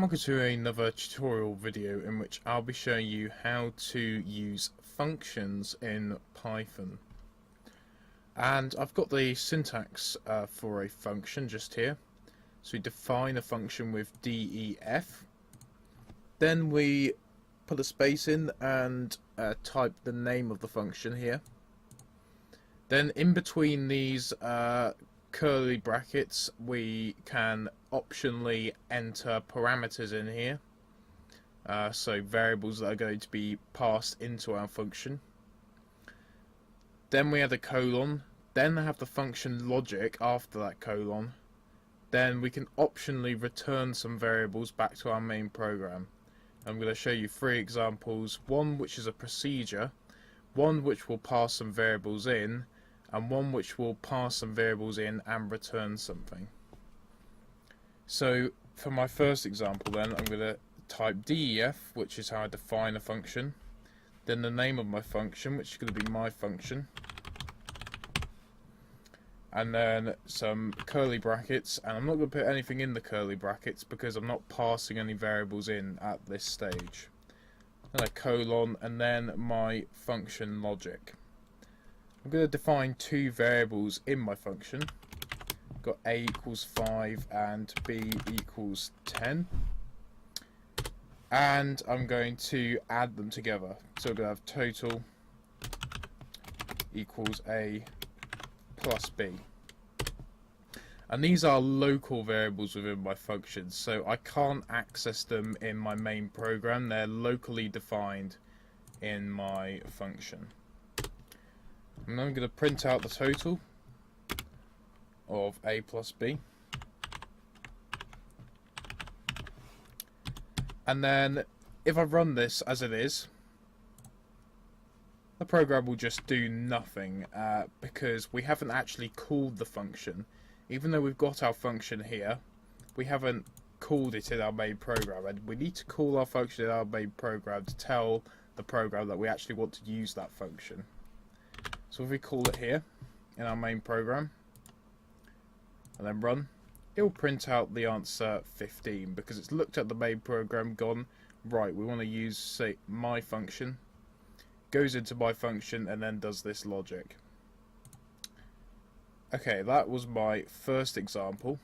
Welcome to another tutorial video in which I'll be showing you how to use functions in Python. And I've got the syntax for a function just here. So we define a function with def, then we put a space in and type the name of the function here. Then in between these curly brackets we can optionally enter parameters in here, so variables that are going to be passed into our function. Then we add a colon, then have the function logic after that colon. Then we can optionally return some variables back to our main program. I'm going to show you three examples, one which is a procedure, one which will pass some variables in, and one which will pass some variables in and return something. So for my first example then, I'm going to type def, which is how I define a function, then the name of my function, which is going to be my function, and then some curly brackets, and I'm not going to put anything in the curly brackets because I'm not passing any variables in at this stage. Then a colon, and then my function logic. I'm going to define two variables in my function. I've got a equals 5 and b equals 10. And I'm going to add them together. So we're going to have total equals a plus b. And these are local variables within my function, so I can't access them in my main program. They're locally defined in my function. And I'm going to print out the total of a plus b, and then if I run this as it is, the program will just do nothing because we haven't actually called the function. Even though we've got our function here, we haven't called it in our main program, and we need to call our function in our main program to tell the program that we actually want to use that function. So if we call it here in our main program and then run, it will print out the answer 15 because it's looked at the main program, gone, right, we want to use, say, my function, goes into my function and then does this logic. Okay, that was my first example.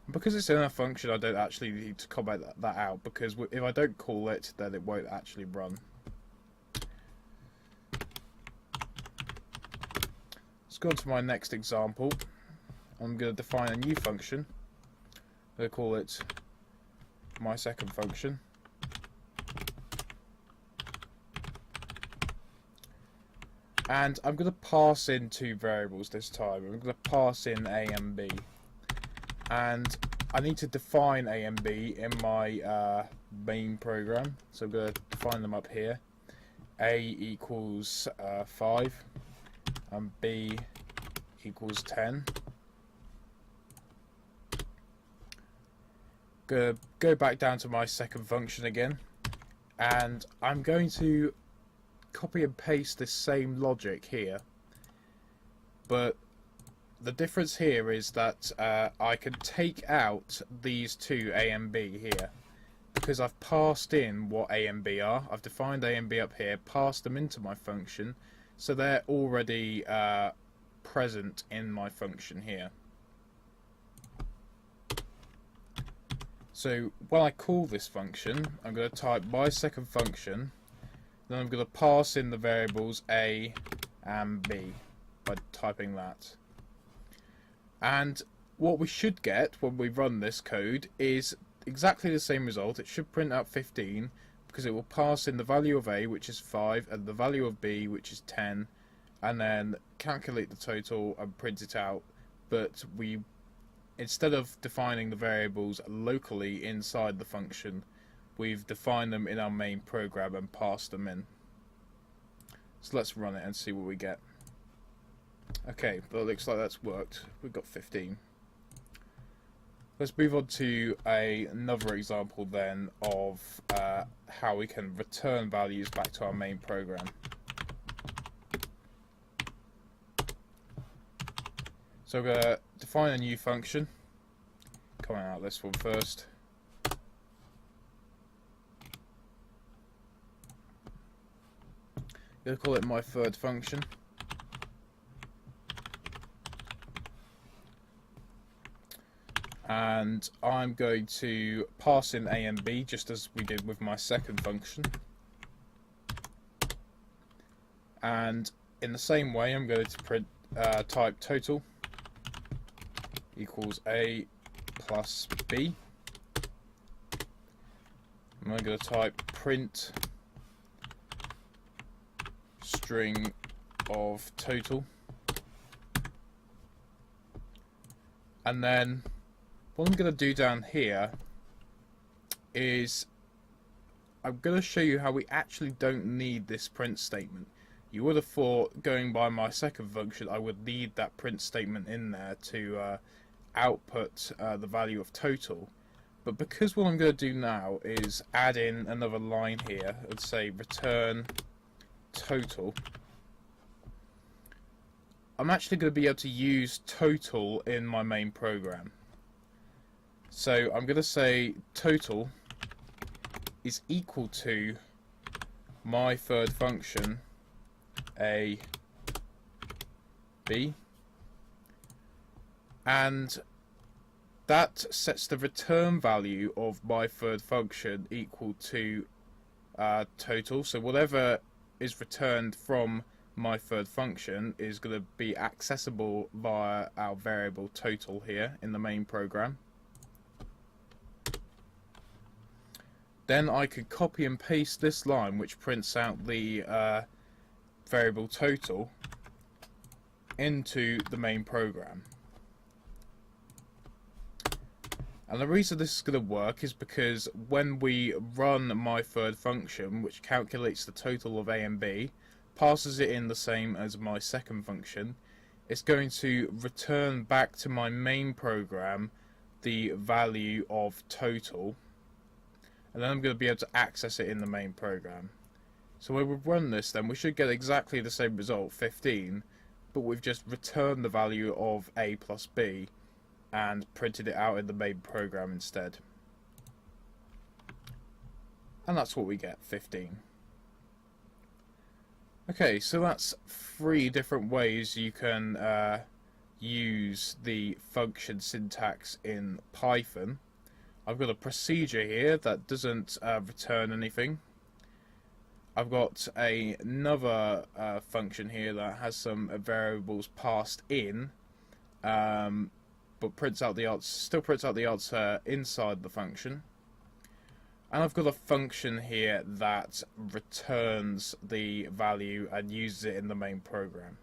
Because it's in a function, I don't actually need to comment that out because if I don't call it, then it won't actually run. Let's go on to my next example. I'm going to define a new function. I'm going to call it my second function. And I'm going to pass in two variables this time. I'm going to pass in a and b. And I need to define a and b in my main program. So I'm going to define them up here. A equals 5 and b equals 10. Go back down to my second function again, and I'm going to copy and paste this same logic here, but the difference here is that I can take out these two a and b here because I've passed in what a and b are. I've defined a and b up here, passed them into my function, so they're already present in my function here. So when I call this function, I'm going to type my second function, then I'm going to pass in the variables a and b by typing that. And what we should get when we run this code is exactly the same result. It should print out 15 because it will pass in the value of a, which is 5, and the value of b, which is 10, and then calculate the total and print it out. But instead of defining the variables locally inside the function, we've defined them in our main program and passed them in. So let's run it and see what we get. Okay, well, it looks like that's worked. We've got 15. Let's move on to another example then of how we can return values back to our main program. So we're going to define a new function. Coming out this one first. going to call it my third function. And I'm going to pass in A and B just as we did with my second function. And in the same way, I'm going to print type total equals A plus B. And I'm going to type print string of total. And then what I'm going to do down here is I'm going to show you how we actually don't need this print statement. You would have thought, going by my second function, I would need that print statement in there to output the value of total. But because what I'm going to do now is add in another line here and say return total, I'm actually going to be able to use total in my main program. So I'm going to say total is equal to my third function A, B, and that sets the return value of my third function equal to total. So whatever is returned from my third function is going to be accessible via our variable total here in the main program. Then I could copy and paste this line which prints out the variable total into the main program. And the reason this is going to work is because when we run my third function, which calculates the total of A and B, passes it in the same as my second function, it's going to return back to my main program the value of total, and then I'm going to be able to access it in the main program. So when we run this, then we should get exactly the same result, 15, but we've just returned the value of A plus B and printed it out in the main program instead. And that's what we get, 15. Okay, so that's 3 different ways you can use the function syntax in Python. I've got a procedure here that doesn't return anything. I've got another function here that has some variables passed in, but still prints out the answer inside the function. And I've got a function here that returns the value and uses it in the main program.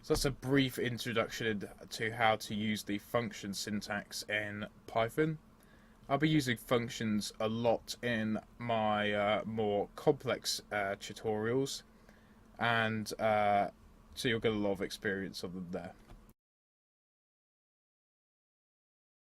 So that's a brief introduction to how to use the function syntax in Python. I'll be using functions a lot in my more complex tutorials, and so you'll get a lot of experience of them there.